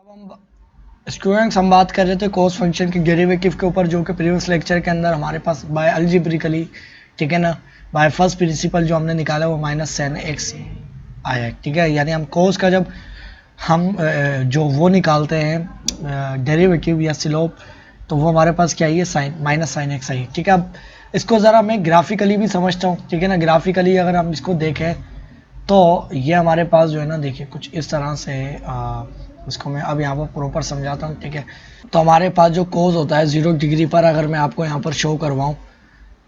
Students हम बात कर रहे थे कोस फंक्शन के डेरिवेटिव के ऊपर, जो कि प्रीवियस लेक्चर के अंदर हमारे पास बाय अलजेब्रिकली, ठीक है ना, बाय फर्स्ट प्रिंसिपल जो हमने निकाला वो -10x आया, ठीक है। यानी हम कोस का जब हम जो वो निकालते हैं डेरिवेटिव या स्लोप, तो वो हमारे पास क्या है, साइन -sin x आई, ठीक है। अब इसको ज़रा मैं ग्राफिकली भी समझता हूँ, ठीक है ना। ग्राफिकली अगर हम इसको देखें तो ये हमारे पास जो है ना, देखिए कुछ इस तरह से इसको मैं अब यहाँ पर प्रॉपर समझाता हूँ, ठीक है। तो हमारे पास जो कोस होता है 0 डिग्री पर, अगर मैं आपको यहाँ पर शो करवाऊँ,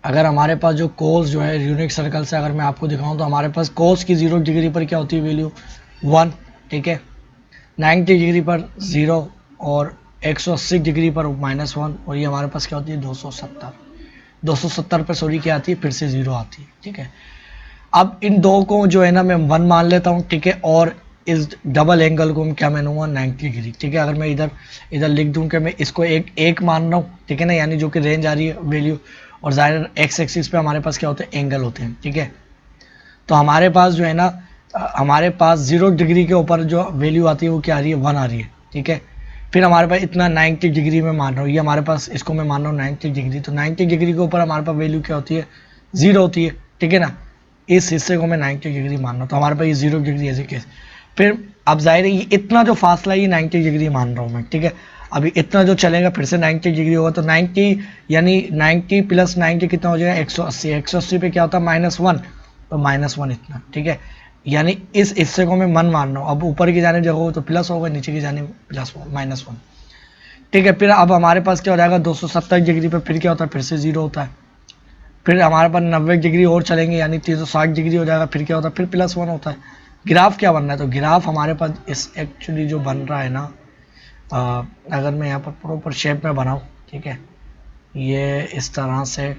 अगर हमारे पास जो कोस जो है यूनिक सर्कल से अगर मैं आपको दिखाऊँ, तो हमारे पास कोस की 0 डिग्री पर क्या होती है वैल्यू 1, ठीक है। 90 डिग्री पर 0 और 180 डिग्री पर -1, और ये हमारे पास क्या होती है 270 पर सॉरी क्या आती है, फिर से 0 आती है, ठीक है। अब इन दो को जो है ना मैं 1 मान लेता हूँ, ठीक है। और इस डबल एंगल को क्या मानूंगा 90 डिग्री, ठीक है। अगर मैं इधर लिख दूं कि मैं इसको एक मान रहा हूँ, ठीक है ना, यानी जो कि रेंज आ रही है वैल्यू, और ज़ाहिर एक्स एक्सिस पे हमारे पास क्या होते हैं, एंगल होते हैं, ठीक है। तो हमारे पास जो है ना, हमारे पास 0 डिग्री के ऊपर जो वैल्यू आती है वो क्या आ रही है, 1 आ रही है, ठीक है। फिर हमारे पास इतना 90 डिग्री में मान रहा हूँ, ये हमारे पास इसको मैं मान रहा हूँ 90 डिग्री, तो 90 डिग्री के ऊपर हमारे पास वैल्यू क्या होती है, 0 होती है, ठीक है ना। इस हिस्से को मैं 90 डिग्री मान रहा हूँ, तो हमारे पास ये 0 डिग्री ऐसे केस। फिर अब जाहिर है ये इतना जो फासला है ये 90 डिग्री मान रहा हूँ मैं, ठीक है। अभी इतना जो चलेगा फिर से 90 डिग्री होगा, तो 90 यानी 90 + 90 कितना हो जाएगा, 180। 180 पे क्या होता है -1, तो -1 इतना, ठीक है। यानी इस हिस्से को मैं 1 मान रहा हूँ। अब ऊपर की जाने जगह हो तो प्लस होगा, नीचे की जाने -1, ठीक है। फिर अब हमारे पास क्या हो जाएगा 270 डिग्री पे, फिर क्या होता है, फिर से 0 होता है। फिर हमारे पास 90 डिग्री और चलेंगे, यानी 360 डिग्री हो जाएगा, फिर क्या होता है, फिर +1 होता है। ग्राफ क्या बन रहा है, तो ग्राफ हमारे पास इस एक्चुअली जो बन रहा है ना, अगर मैं यहाँ पर प्रॉपर शेप में बनाऊँ, ठीक है, ये इस तरह से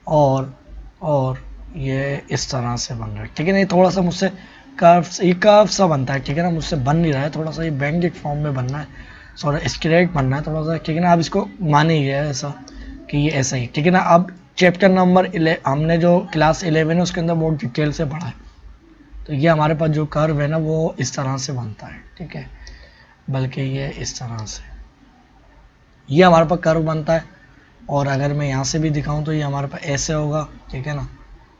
और ये इस तरह से बन रहा है, ठीक है ना। ये थोड़ा सा मुझसे कर्व सा बनता है, ठीक है ना, मुझसे बन नहीं रहा है, थोड़ा सा ये बैंडिक फॉर्म में बनना है, थोड़ा स्ट्रेट बनना है थोड़ा सा, ठीक है ना। अब इसको मान ही गया ऐसा कि ये ऐसा ही, ठीक है ना। अब चैप्टर नंबर हमने जो क्लास 11 है उसके अंदर बहुत डिटेल से पढ़ा है, तो ये हमारे पास जो कर्व है ना वो इस तरह से बनता है, ठीक है, बल्कि ये इस तरह से ये हमारे पास कर्व बनता है। और अगर मैं यहाँ से भी दिखाऊं तो ये हमारे पास ऐसे होगा, ठीक है ना,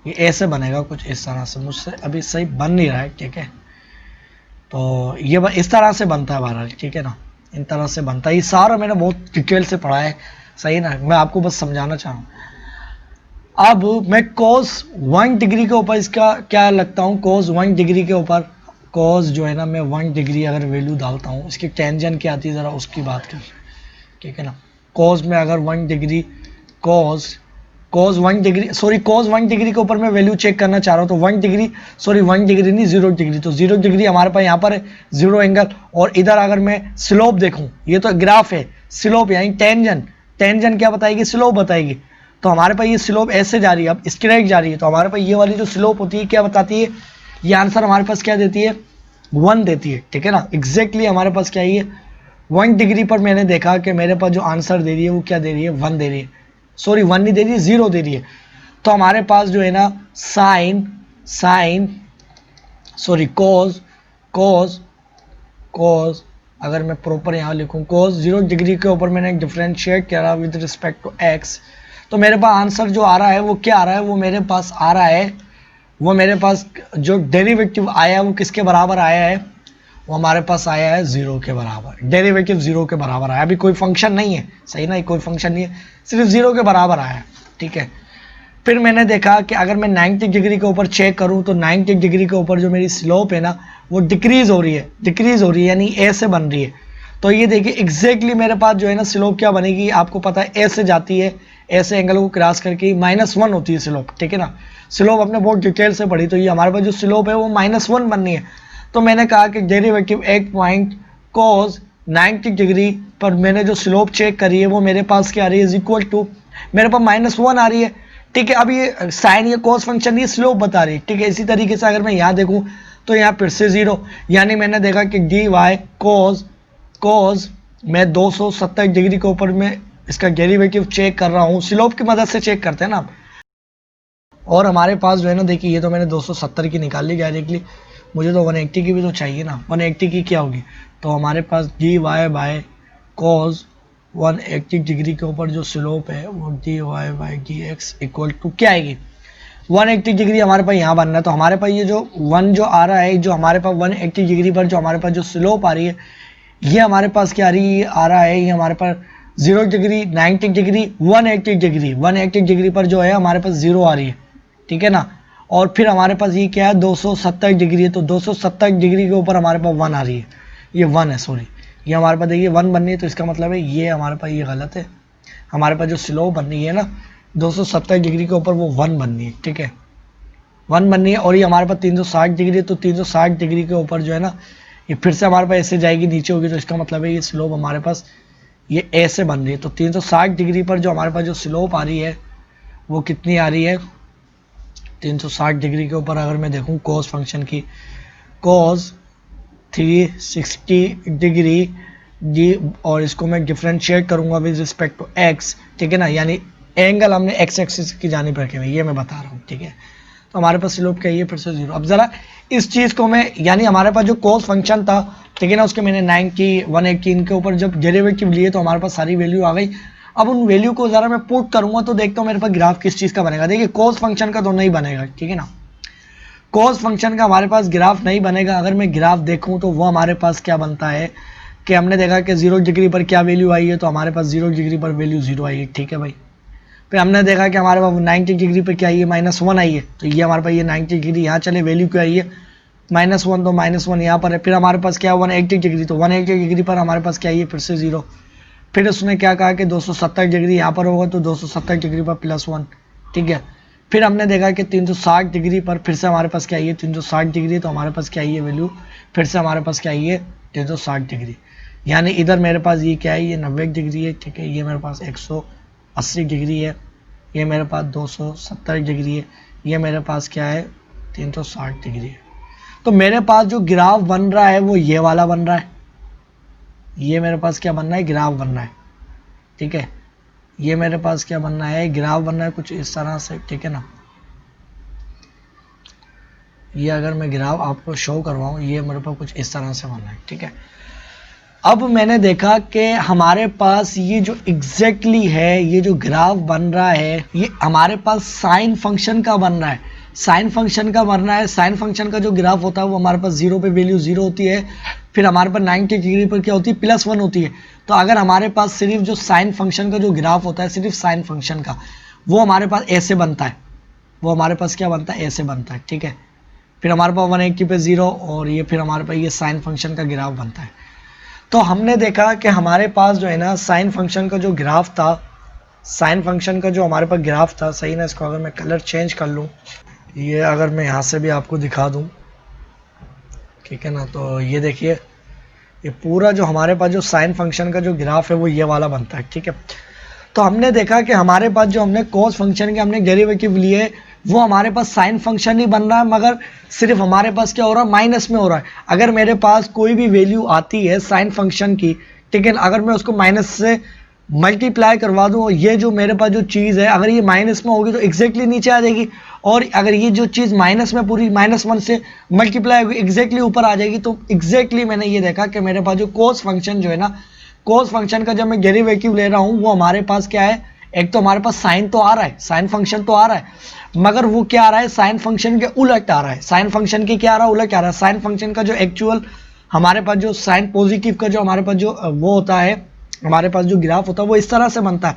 ये ऐसे बनेगा कुछ इस तरह से, मुझसे अभी सही बन नहीं रहा है, ठीक है। तो ये इस तरह से बनता है बहरहाल, ठीक है ना, इन तरह से बनता है। ये सारा मैंने बहुत डिटेल से पढ़ा है, सही ना, मैं आपको बस समझाना चाह रहा हूँ। अब मैं cos 1 डिग्री के ऊपर इसका क्या लगता हूँ, cos 1 डिग्री के ऊपर cos जो है ना, मैं 1 डिग्री अगर वैल्यू डालता हूँ, इसकी टेंजेंट क्या आती है ज़रा उसकी बात कर, ठीक है ना। cos में अगर 1 degree cos 1 degree cos 1 degree के ऊपर मैं वैल्यू चेक करना चाह रहा हूँ, तो 1 डिग्री 1 डिग्री नहीं 0 डिग्री, तो 0 डिग्री हमारे पास यहाँ पर है 0 एंगल। और इधर अगर मैं स्लोप देखूँ, ये तो ग्राफ है, स्लोप यानी टेंजेंट क्या बताएगी, स्लोप बताएगी। तो हमारे पास ये स्लोप ऐसे जा रही है, अब स्ट्रेट जा रही है, तो हमारे पास ये वाली जो स्लोप होती है क्या बताती है, ये आंसर हमारे पास क्या देती है, 1 देती है, ठीक है ना। एग्जैक्टली हमारे पास क्या है, 1 डिग्री पर मैंने देखा कि मेरे पास जो आंसर दे रही है वो क्या दे रही है, 1 दे रही है, 1 नहीं दे रही है, 0 दे रही है। तो हमारे पास जो है ना cos अगर मैं प्रॉपर यहाँ लिखूँ, cos 0 डिग्री के ऊपर मैंने डिफरेंशिएट किया विद रिस्पेक्ट टू x, तो मेरे पास आंसर जो आ रहा है वो क्या आ रहा है, वो मेरे पास आ रहा है, वो मेरे पास जो डेरिवेटिव आया है वो किसके बराबर आया है, वो हमारे पास आया है 0 के बराबर। डेरिवेटिव 0 के बराबर आया, अभी कोई फंक्शन नहीं है, सही ना, कोई फंक्शन नहीं है, सिर्फ 0 के बराबर आया है, ठीक है। फिर मैंने देखा कि अगर मैं 90 डिग्री के ऊपर चेक करूं, तो 90 डिग्री के ऊपर जो मेरी स्लोप है ना वो डिक्रीज हो रही है, यानी ऐसे बन रही है। तो ये देखिए एग्जैक्टली मेरे पास जो है ना स्लोप क्या बनेगी, आपको पता है ऐसे जाती है, ऐसे एंगल को क्रॉस करके -1 होती है स्लोप, ठीक है ना। स्लोप अपने बहुत डिटेल से पढ़ी, तो ये हमारे पास जो स्लोप है वो -1 बननी है। तो मैंने कहा कि डेरिवेटिव एक पॉइंट cos 90 डिग्री पर मैंने जो स्लोप चेक करी है वो मेरे पास क्या आ रही है, इक्वल टू मेरे पास -1 आ रही है, ठीक है। अब ये साइन ये cos फंक्शन ये स्लोप बता रही है, ठीक है। इसी तरीके से अगर मैं यहाँ देखूँ तो यहाँ फिर से 0, यानी मैंने देखा कि dy cos मैं 270 डिग्री के ऊपर में इसका डेरिवेटिव चेक कर रहा हूँ, स्लोप की मदद से चेक करते हैं ना। और हमारे पास जो है ना, देखिए ये तो मैंने 270 की निकाल ली डायरेक्टली, मुझे तो 180 की भी तो चाहिए ना। 180 की क्या होगी, तो हमारे पास d y by cos 180 degree के ऊपर जो स्लोप है वो d y by d x equal to क्या आएगी, 180 डिग्री हमारे पास यहाँ बनना है। तो हमारे पास ये जो वन जो आ रहा है, जो हमारे पास 180 डिग्री पर जो हमारे पास जो स्लोप आ रही है, ये हमारे पास क्या आ रहा है, ये हमारे पास 0 डिग्री, 90 डिग्री, 180 डिग्री, 180 डिग्री पर जो है हमारे पास 0 आ रही है, ठीक है ना। और फिर हमारे पास ये क्या है, 270 डिग्री है, तो 270 डिग्री के ऊपर हमारे पास 1 आ रही है, ये 1 है, सॉरी ये हमारे पास देखिए 1 बन रही है, तो इसका मतलब है ये हमारे पास ये गलत है। हमारे पास जो स्लोप बन रही है ना 270 डिग्री के ऊपर वो 1 बन रही है, ठीक है 1 बन रही है। और ये हमारे पास 360 डिग्री है, तो 360 डिग्री के ऊपर जो है ना ये फिर से हमारे पास ऐसे जाएगी नीचे होगी, तो इसका मतलब है ये स्लोप हमारे पास ये ऐसे बन रही है। तो 360 डिग्री पर जो हमारे पास जो स्लोप आ रही है वो कितनी आ रही है, 360 डिग्री के ऊपर अगर मैं देखूं कॉस फंक्शन की, कॉस 360 डिग्री डी, और इसको मैं डिफ्रेंशिएट करूंगा विद रिस्पेक्ट टू एक्स, ठीक है ना, यानी एंगल हमने एक्स एक्सिस की जानिब रखे हुए, ये मैं बता रहा हूँ, ठीक है। तो हमारे पास स्लोप क्या है, फिर से 0। अब जरा इस चीज़ को मैं, यानी हमारे पास जो कॉस फंक्शन था, ठीक है ना, उसके मैंने 90 180 इनके ऊपर जब डेरिवेटिव लिए तो हमारे पास सारी वैल्यू आ गई। अब उन वैल्यू को जरा मैं पुट करूंगा तो देखता हूँ मेरे पास ग्राफ किस चीज़ का बनेगा। देखिए कॉस फंक्शन का तो नहीं बनेगा, ठीक है ना, कॉस फंक्शन का हमारे पास ग्राफ नहीं बनेगा। अगर मैं ग्राफ देखूं तो वो हमारे पास क्या बनता है कि हमने देखा कि 0 डिग्री पर क्या वैल्यू आई है, तो हमारे पास 0 डिग्री पर वैल्यू 0 आई है, ठीक है भाई। फिर हमने देखा कि हमारे पास 90 डिग्री पर क्या आई है, -1 आई है, तो ये हमारे पास ये 90 डिग्री यहाँ चले वैल्यू क्या आई है -1, तो -1 यहाँ पर है। फिर हमारे पास क्या है 180 डिग्री, तो 180 डिग्री पर हमारे पास क्या है फिर से 0। फिर उसने क्या कहा कि 270 डिग्री यहाँ पर होगा, तो 270 डिग्री पर +1, ठीक है। फिर हमने देखा कि 360 डिग्री पर फिर से हमारे पास क्या है 360 डिग्री, तो हमारे पास क्या है वैल्यू फिर से हमारे पास क्या है 360 डिग्री, यानी इधर मेरे पास ये क्या है ये 90 डिग्री है, ठीक है, ये मेरे पास 180 डिग्री है, ये मेरे पास 270 डिग्री है, ये मेरे पास क्या है 360 डिग्री है। तो मेरे पास जो ग्राफ बन रहा है वो ये वाला बन रहा है, ये मेरे पास क्या बनना है ग्राफ बनना है, ठीक है, ये मेरे पास क्या बनना है ग्राफ बनना है कुछ इस तरह से, ठीक है ना। ये अगर मैं ग्राफ आपको शो करवाऊं ये मेरे पास कुछ इस तरह से बनना है, ठीक है। अब मैंने देखा कि हमारे पास ये जो एग्जैक्टली है ये जो ग्राफ बन रहा है ये हमारे पास साइन फंक्शन का बन रहा है, साइन फंक्शन का बन रहा है। साइन फंक्शन का जो ग्राफ होता है वो हमारे पास 0 पे वैल्यू 0 होती है, फिर हमारे पास 90 डिग्री पर क्या होती है +1 होती है। तो अगर हमारे पास सिर्फ जो साइन फंक्शन का जो ग्राफ होता है सिर्फ साइन फंक्शन का, वो हमारे पास ऐसे बनता है, वो हमारे पास क्या बनता है ऐसे बनता है, ठीक है। फिर हमारे पास 180 पे 0 और ये फिर हमारे पास ये साइन फंक्शन का ग्राफ बनता है। तो हमने देखा कि हमारे पास जो है ना साइन फंक्शन का जो ग्राफ था, साइन फंक्शन का जो हमारे पास ग्राफ था, सही ना, इसको अगर मैं कलर चेंज कर लूँ, ये अगर मैं यहाँ से भी आपको दिखा दूँ, ठीक है ना, तो ये देखिए ये पूरा जो हमारे पास जो साइन फंक्शन का जो ग्राफ है वो ये वाला बनता है, ठीक है। तो हमने देखा कि हमारे पास जो हमने कॉस फंक्शन के हमने डेरिवेटिव लिए वो हमारे पास साइन फंक्शन ही बन रहा है, मगर सिर्फ हमारे पास क्या हो रहा है माइनस में हो रहा है। अगर मेरे पास कोई भी वैल्यू आती है साइन फंक्शन की, ठीक है, अगर मैं उसको माइनस से मल्टीप्लाई करवा दूं, ये जो मेरे पास जो चीज़ है अगर ये माइनस में होगी तो एग्जैक्टली नीचे आ जाएगी, और अगर ये जो चीज़ माइनस में पूरी -1 से मल्टीप्लाई होगी एग्जैक्टली ऊपर आ जाएगी। तो एग्जैक्टली मैंने ये देखा कि मेरे पास जो कॉस फंक्शन जो है ना, कॉस फंक्शन का जब मैं डेरिवेटिव ले रहा हूँ वो हमारे पास क्या है, एक तो हमारे पास साइन तो आ रहा है, साइन फंक्शन तो आ रहा है, मगर वो क्या आ रहा है साइन फंक्शन के उलट आ रहा है, साइन फंक्शन के क्या आ रहा है उलट आ रहा है। साइन फंक्शन का जो एक्चुअल हमारे पास जो साइन पॉजिटिव का जो हमारे पास जो वो होता है, हमारे पास जो ग्राफ होता है वो इस तरह से बनता है,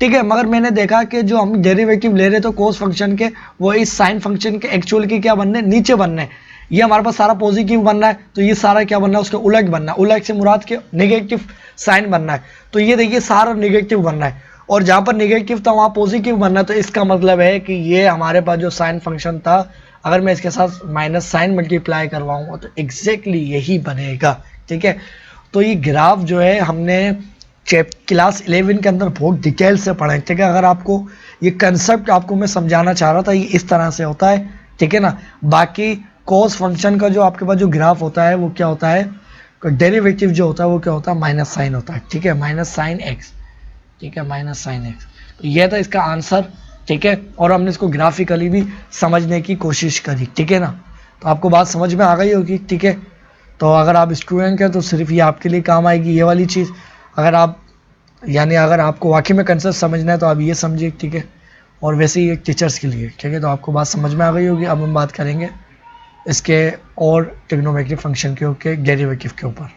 ठीक है। मगर मैंने देखा कि जो हम डेरिवेटिव ले रहे थे कॉस फंक्शन के वो इस साइन फंक्शन के एक्चुअल के क्या बनने नीचे बनने, ये हमारे पास सारा पॉजिटिव बनना है, तो ये सारा क्या बनना है उसके उलट बनना है, उलट से मुराद के नेगेटिव साइन बनना है। तो ये देखिए सारा नेगेटिव बनना है, और जहाँ पर नेगेटिव था वहाँ पॉजिटिव बनना है। तो इसका मतलब है कि ये हमारे पास जो साइन फंक्शन था अगर मैं इसके साथ माइनस साइन मल्टीप्लाई करवाऊंगा तो एग्जैक्टली यही बनेगा, ठीक है। तो ये ग्राफ जो है हमने क्लास 11 के अंदर बहुत डिटेल से पढ़ा है, ठीक है। अगर आपको ये कंसेप्ट आपको मैं समझाना चाह रहा था ये इस तरह से होता है, ठीक है ना। बाकी कॉस फंक्शन का जो आपके पास जो ग्राफ होता है वो क्या होता है, डेरिवेटिव जो होता है वो क्या होता है माइनस साइन होता है, ठीक है, माइनस साइन एक्स, ठीक है, माइनस साइन एक्स। तो ये था इसका आंसर, ठीक है, और हमने इसको ग्राफिकली भी समझने की कोशिश करी, ठीक है ना। तो आपको बात समझ में आ गई होगी, ठीक है। तो अगर आप स्टूडेंट हैं तो सिर्फ ये आपके लिए काम आएगी ये वाली चीज़। अगर आप यानी अगर आपको वाकई में कंसेप्ट समझना है तो आप ये समझिए, ठीक है। और वैसे ही एक टीचर्स के लिए, ठीक है। तो आपको बात समझ में आ गई होगी। अब हम बात करेंगे इसके और ट्रिग्नोमेट्रिक फंक्शन के डेरिवेटिव के ऊपर।